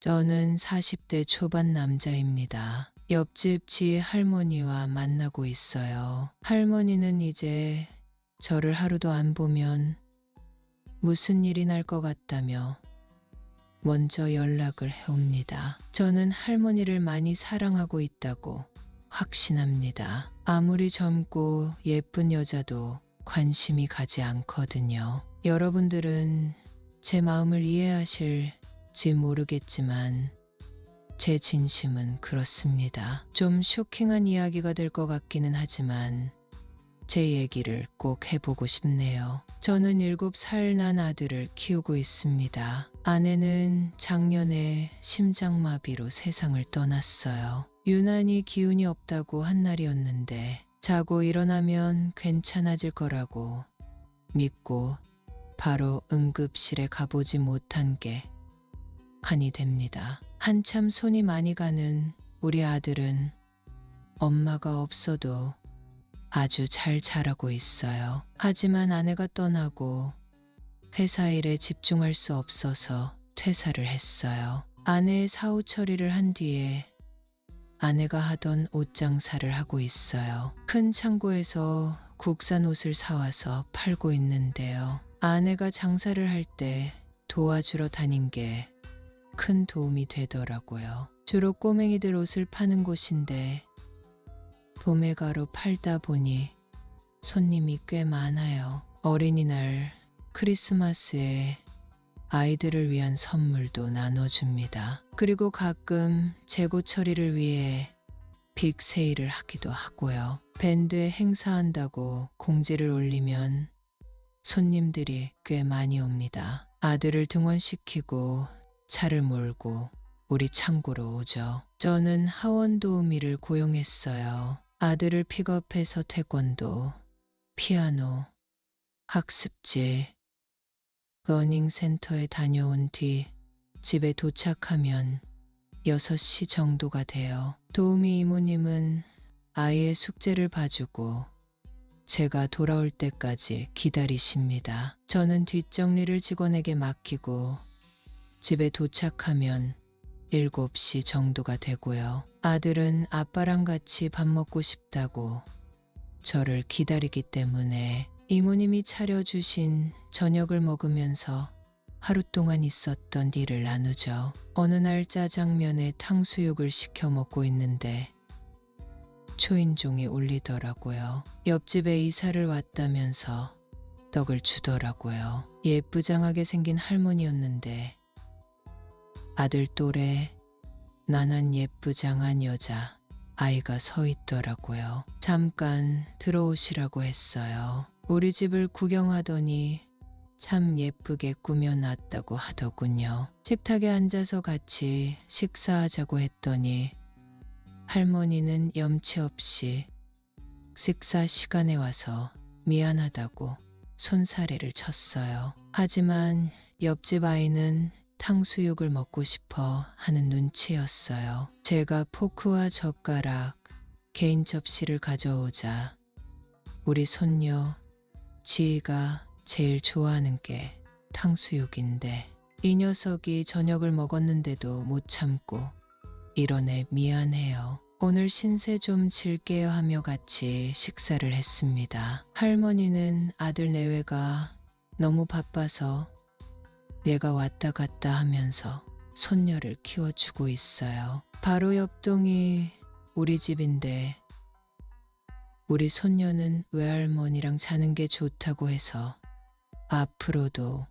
저는 40대 초반 남자입니다. 옆집 지 할머니와 만나고 있어요. 할머니는 이제 저를 하루도 안 보면 무슨 일이 날 것 같다며 먼저 연락을 해옵니다. 저는 할머니를 많이 사랑하고 있다고 확신합니다. 아무리 젊고 예쁜 여자도 관심이 가지 않거든요. 여러분들은 제 마음을 이해하실지 모르겠지만 제 진심은 그렇습니다. 좀 쇼킹한 이야기가 될 것 같기는 하지만 제 얘기를 꼭 해보고 싶네요. 저는 7살 난 아들을 키우고 있습니다. 아내는 작년에 심장마비로 세상을 떠났어요. 유난히 기운이 없다고 한 날이었는데 자고 일어나면 괜찮아질 거라고 믿고 바로 응급실에 가보지 못한 게 한이 됩니다. 한참 손이 많이 가는 우리 아들은 엄마가 없어도 아주 잘 자라고 있어요. 하지만 아내가 떠나고 회사 일에 집중할 수 없어서 퇴사를 했어요. 아내의 사후 처리를 한 뒤에 아내가 하던 옷 장사를 하고 있어요. 큰 창고에서 국산 옷을 사와서 팔고 있는데요. 아내가 장사를 할 때 도와주러 다닌 게 큰 도움이 되더라고요. 주로 꼬맹이들 옷을 파는 곳인데 도매가로 팔다 보니 손님이 꽤 많아요. 어린이날, 크리스마스에 아이들을 위한 선물도 나눠줍니다. 그리고 가끔 재고 처리를 위해 빅 세일을 하기도 하고요. 밴드에 행사한다고 공지를 올리면 손님들이 꽤 많이 옵니다. 아들을 등원시키고 차를 몰고 우리 창고로 오죠. 저는 하원 도우미를 고용했어요. 아들을 픽업해서 태권도, 피아노, 학습지, 러닝센터에 다녀온 뒤 집에 도착하면 6시 정도가 돼요. 도우미 이모님은 아이의 숙제를 봐주고 제가 돌아올 때까지 기다리십니다. 저는 뒷정리를 직원에게 맡기고 집에 도착하면 7시 정도가 되고요. 아들은 아빠랑 같이 밥 먹고 싶다고 저를 기다리기 때문에 이모님이 차려주신 저녁을 먹으면서 하루 동안 있었던 일을 나누죠. 어느 날 짜장면에 탕수육을 시켜 먹고 있는데 초인종이 울리더라고요. 옆집에 이사를 왔다면서 떡을 주더라고요. 예쁘장하게 생긴 할머니였는데 아들 또래 나난 예쁘장한 여자 아이가 서 있더라고요. 잠깐 들어오시라고 했어요. 우리 집을 구경하더니 참 예쁘게 꾸며놨다고 하더군요. 식탁에 앉아서 같이 식사하자고 했더니 할머니는 염치 없이 식사 시간에 와서 미안하다고 손사래를 쳤어요. 하지만 옆집 아이는 탕수육을 먹고 싶어 하는 눈치였어요. 제가 포크와 젓가락, 개인 접시를 가져오자 우리 손녀 지희가 제일 좋아하는 게 탕수육인데 이 녀석이 저녁을 먹었는데도 못 참고 이러네 미안해요. 오늘 신세 좀 질게요 하며 같이 식사를 했습니다. 할머니는 아들 내외가 너무 바빠서 얘가 왔다 갔다 하면서 손녀를 키워주고 있어요. 바로 옆동이 우리 집인데 우리 손녀는 외할머니랑 자는 게 좋다고 해서 앞으로도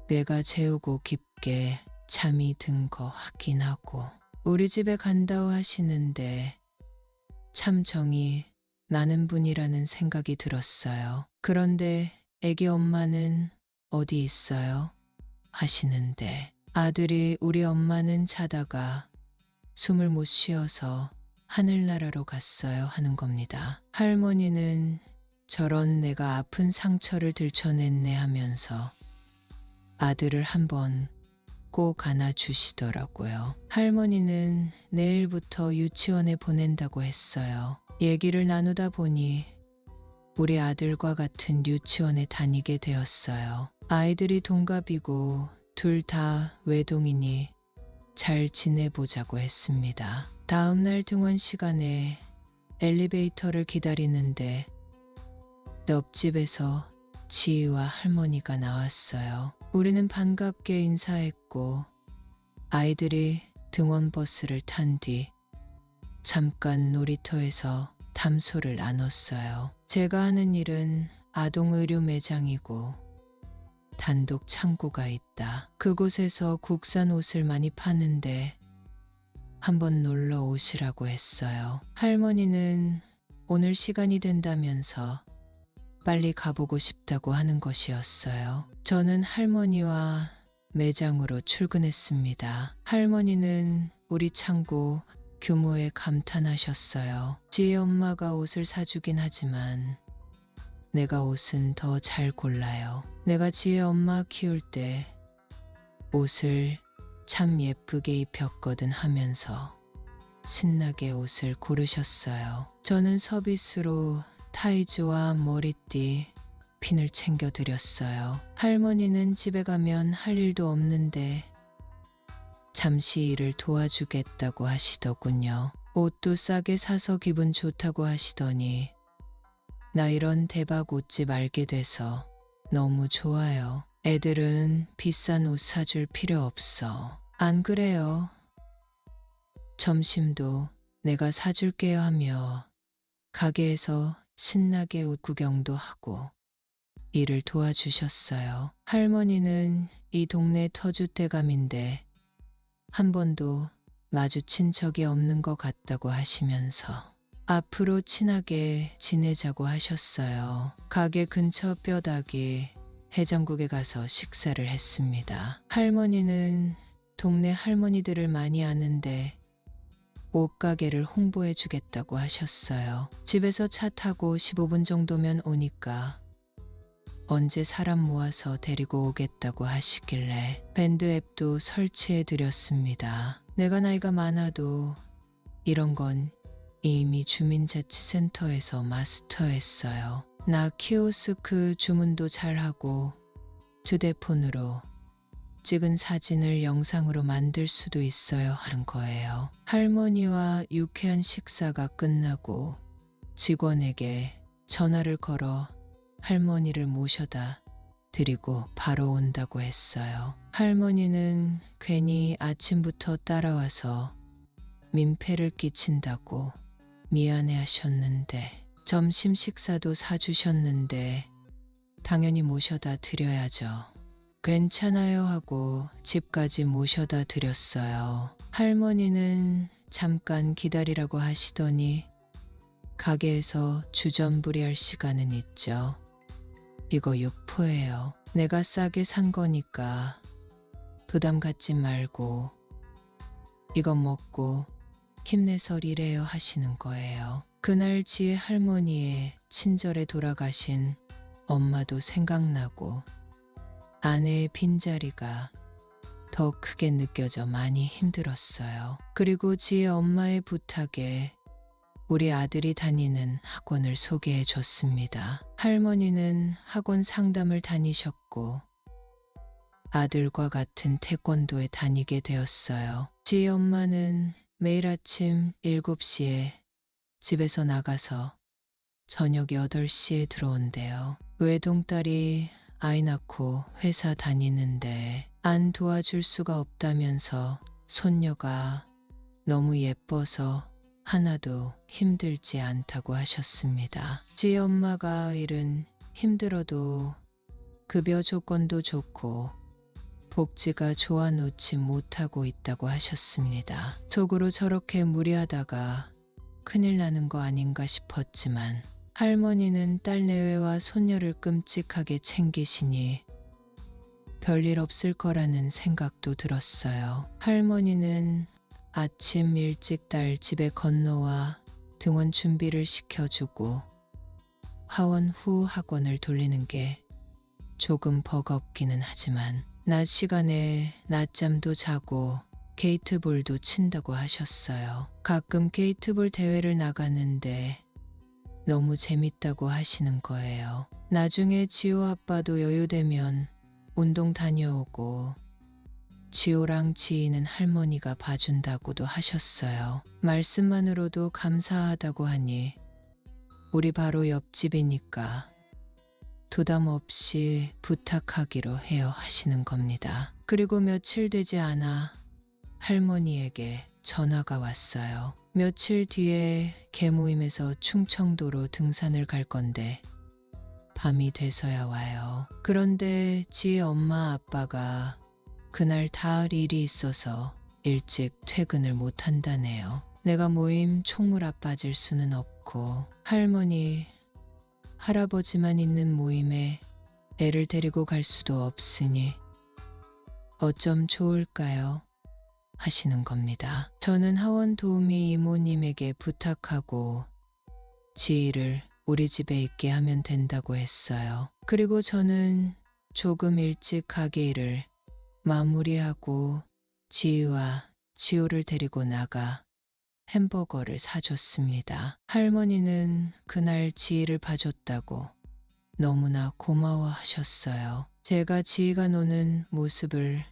내가 재우고 깊게 잠이 든 거 확인하고 우리 집에 간다고 하시는데 참 정이 많은 분이라는 생각이 들었어요. 그런데 애기 엄마는 어디 있어요? 하시는데 아들이 우리 엄마는 자다가 숨을 못 쉬어서 하늘나라로 갔어요 하는 겁니다. 할머니는 저런 내가 아픈 상처를 들춰냈네 하면서 아들을 한번 꼭 안아주시더라고요. 할머니는 내일부터 유치원에 보낸다고 했어요. 얘기를 나누다 보니 우리 아들과 같은 유치원에 다니게 되었어요. 아이들이 동갑이고 둘 다 외동이니 잘 지내보자고 했습니다. 다음 날 등원 시간에 엘리베이터를 기다리는데 옆집에서 지희와 할머니가 나왔어요. 우리는 반갑게 인사했고 아이들이 등원버스를 탄 뒤 잠깐 놀이터에서 담소를 나눴어요. 제가 하는 일은 아동의료 매장이고 단독 창고가 있다. 그곳에서 국산 옷을 많이 파는데 한번 놀러 오시라고 했어요. 할머니는 오늘 시간이 된다면서 빨리 가보고 싶다고 하는 것이었어요. 저는 할머니와 매장으로 출근했습니다. 할머니는 우리 창고 규모에 감탄하셨어요. 지혜 엄마가 옷을 사주긴 하지만 내가 옷은 더 잘 골라요. 내가 지혜 엄마 키울 때 옷을 참 예쁘게 입혔거든 하면서 신나게 옷을 고르셨어요. 저는 서비스로 타이즈와 머리띠, 핀을 챙겨드렸어요. 할머니는 집에 가면 할 일도 없는데 잠시 일을 도와주겠다고 하시더군요. 옷도 싸게 사서 기분 좋다고 하시더니 나 이런 대박 옷집 알게 돼서 너무 좋아요. 애들은 비싼 옷 사줄 필요 없어. 안 그래요? 점심도 내가 사줄게요 하며 가게에서 신나게 옷 구경도 하고 일을 도와주셨어요. 할머니는 이 동네 터줏대감인데 한 번도 마주친 적이 없는 것 같다고 하시면서 앞으로 친하게 지내자고 하셨어요. 가게 근처 뼈다귀 해장국에 가서 식사를 했습니다. 할머니는 동네 할머니들을 많이 아는데 옷가게를 홍보해 주겠다고 하셨어요. 집에서 차 타고 15분 정도면 오니까 언제 사람 모아서 데리고 오겠다고 하시길래 밴드 앱도 설치해 드렸습니다. 내가 나이가 많아도 이런 건 이미 주민자치센터에서 마스터했어요. 나 키오스크 주문도 잘하고 휴대폰으로 찍은 사진을 영상으로 만들 수도 있어요 하는 거예요. 할머니와 유쾌한 식사가 끝나고 직원에게 전화를 걸어 할머니를 모셔다 드리고 바로 온다고 했어요. 할머니는 괜히 아침부터 따라와서 민폐를 끼친다고 미안해 하셨는데 점심 식사도 사주셨는데 당연히 모셔다 드려야죠. 괜찮아요 하고 집까지 모셔다 드렸어요. 할머니는 잠깐 기다리라고 하시더니 가게에서 주전부리할 시간은 있죠. 이거 육포예요. 내가 싸게 산 거니까 부담 갖지 말고 이거 먹고 힘내서 일해요 하시는 거예요. 그날 지혜 할머니의 친절에 돌아가신 엄마도 생각나고 아내의 빈자리가 더 크게 느껴져 많이 힘들었어요. 그리고 지혜 엄마의 부탁에 우리 아들이 다니는 학원을 소개해 줬습니다. 할머니는 학원 상담을 다니셨고 아들과 같은 태권도에 다니게 되었어요. 지혜 엄마는 매일 아침 7시에 집에서 나가서 저녁 8시에 들어온대요. 외동딸이 아이 낳고 회사 다니는데 안 도와줄 수가 없다면서 손녀가 너무 예뻐서 하나도 힘들지 않다고 하셨습니다. 지혜 엄마가 일은 힘들어도 급여 조건도 좋고 복지가 좋아 놓지 못하고 있다고 하셨습니다. 속으로 저렇게 무리하다가 큰일 나는 거 아닌가 싶었지만 할머니는 딸 내외와 손녀를 끔찍하게 챙기시니 별일 없을 거라는 생각도 들었어요. 할머니는 아침 일찍 딸 집에 건너와 등원 준비를 시켜주고 하원 후 학원을 돌리는 게 조금 버겁기는 하지만 낮 시간에 낮잠도 자고 게이트볼도 친다고 하셨어요. 가끔 게이트볼 대회를 나가는데 너무 재밌다고 하시는 거예요. 나중에 지호 아빠도 여유되면 운동 다녀오고 지호랑 지희는 할머니가 봐준다고도 하셨어요. 말씀만으로도 감사하다고 하니 우리 바로 옆집이니까 부담 없이 부탁하기로 해요 하시는 겁니다. 그리고 며칠 되지 않아 할머니에게 전화가 왔어요. 며칠 뒤에 개모임에서 충청도로 등산을 갈 건데 밤이 돼서야 와요. 그런데 지혜 엄마 아빠가 그날 닿을 일이 있어서 일찍 퇴근을 못 한다네요. 내가 모임 총무라 빠질 수는 없고 할머니, 할아버지만 있는 모임에 애를 데리고 갈 수도 없으니 어쩜 좋을까요? 하시는 겁니다. 저는 하원 도우미 이모님에게 부탁하고 지희를 우리 집에 있게 하면 된다고 했어요. 그리고 저는 조금 일찍 가게 일을 마무리하고 지희와 지호를 데리고 나가 햄버거를 사줬습니다. 할머니는 그날 지희를 봐줬다고 너무나 고마워하셨어요. 제가 지희가 노는 모습을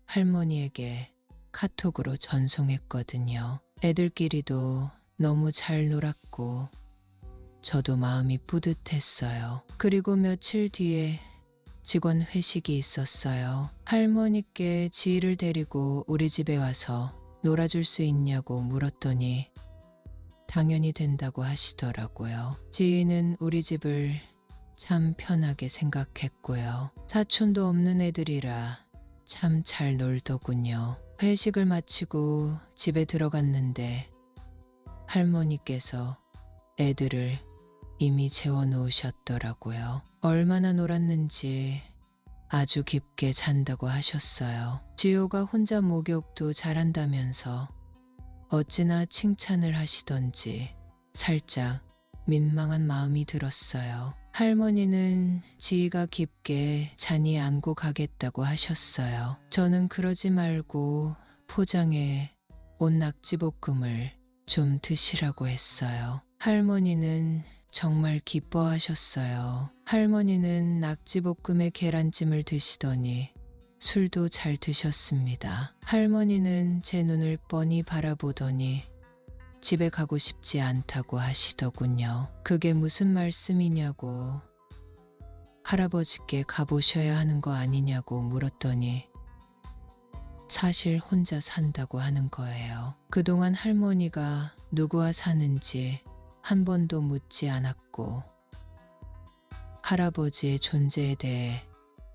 할머니에게 카톡으로 전송했거든요. 애들끼리도 너무 잘 놀았고 저도 마음이 뿌듯했어요. 그리고 며칠 뒤에 직원 회식이 있었어요. 할머니께 지희를 데리고 우리 집에 와서 놀아줄 수 있냐고 물었더니 당연히 된다고 하시더라고요. 지희는 우리 집을 참 편하게 생각했고요. 사촌도 없는 애들이라 참 잘 놀더군요. 회식을 마치고 집에 들어갔는데 할머니께서 애들을 이미 재워놓으셨더라고요. 얼마나 놀았는지 아주 깊게 잔다고 하셨어요. 지호가 혼자 목욕도 잘한다면서 어찌나 칭찬을 하시던지 살짝 민망한 마음이 들었어요. 할머니는 지희가 깊게 잔이 안고 가겠다고 하셨어요. 저는 그러지 말고 포장해 온 낙지볶음을 좀 드시라고 했어요. 할머니는 정말 기뻐하셨어요. 할머니는 낙지볶음에 계란찜을 드시더니 술도 잘 드셨습니다. 할머니는 제 눈을 뻔히 바라보더니 집에 가고 싶지 않다고 하시더군요. 그게 무슨 말씀이냐고 할아버지께 가보셔야 하는 거 아니냐고 물었더니 사실 혼자 산다고 하는 거예요. 그동안 할머니가 누구와 사는지 한 번도 묻지 않았고 할아버지의 존재에 대해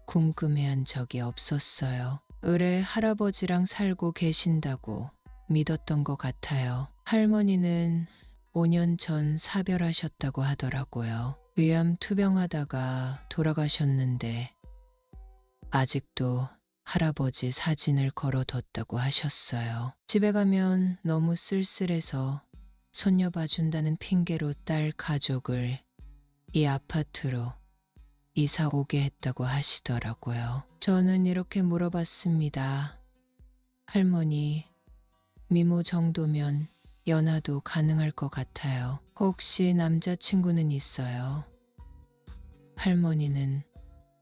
궁금해한 적이 없었어요. 의뢰 할아버지랑 살고 계신다고 믿었던 것 같아요. 할머니는 5년 전 사별하셨다고 하더라고요. 위암 투병하다가 돌아가셨는데 아직도 할아버지 사진을 걸어뒀다고 하셨어요. 집에 가면 너무 쓸쓸해서 손녀 봐준다는 핑계로 딸 가족을 이 아파트로 이사 오게 했다고 하시더라고요. 저는 이렇게 물어봤습니다. 할머니, 미모 정도면 연하도 가능할 것 같아요. 혹시 남자친구는 있어요? 할머니는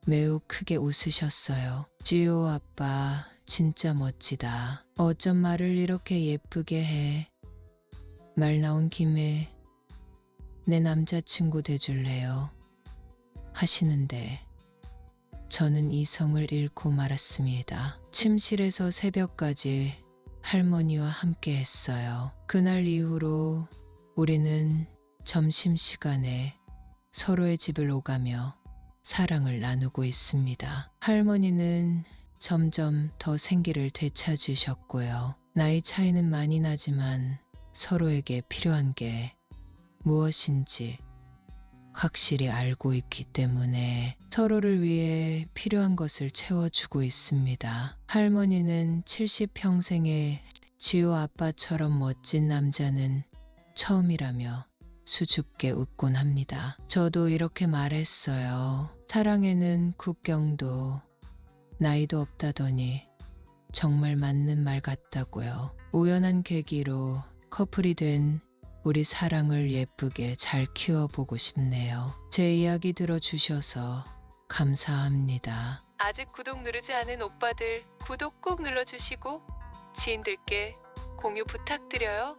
매우 크게 웃으셨어요. 지호 아빠 진짜 멋지다. 어쩜 말을 이렇게 예쁘게 해. 말 나온 김에 내 남자친구 돼줄래요? 하시는데 저는 이성을 잃고 말았습니다. 침실에서 새벽까지 할머니와 함께 했어요. 그날 이후로 우리는 점심시간에 서로의 집을 오가며 사랑을 나누고 있습니다. 할머니는 점점 더 생기를 되찾으셨고요. 나이 차이는 많이 나지만 서로에게 필요한 게 무엇인지 확실히 알고 있기 때문에 서로를 위해 필요한 것을 채워주고 있습니다. 할머니는 70평생의 지호 아빠처럼 멋진 남자는 처음이라며 수줍게 웃곤 합니다. 저도 이렇게 말했어요. 사랑에는 국경도 나이도 없다더니 정말 맞는 말 같다고요. 우연한 계기로 커플이 된 우리 사랑을 예쁘게 잘 키워보고 싶네요. 제 이야기 들어주셔서 감사합니다. 아직 구독 누르지 않은 오빠들 구독 꼭 눌러주시고 지인들께 공유 부탁드려요.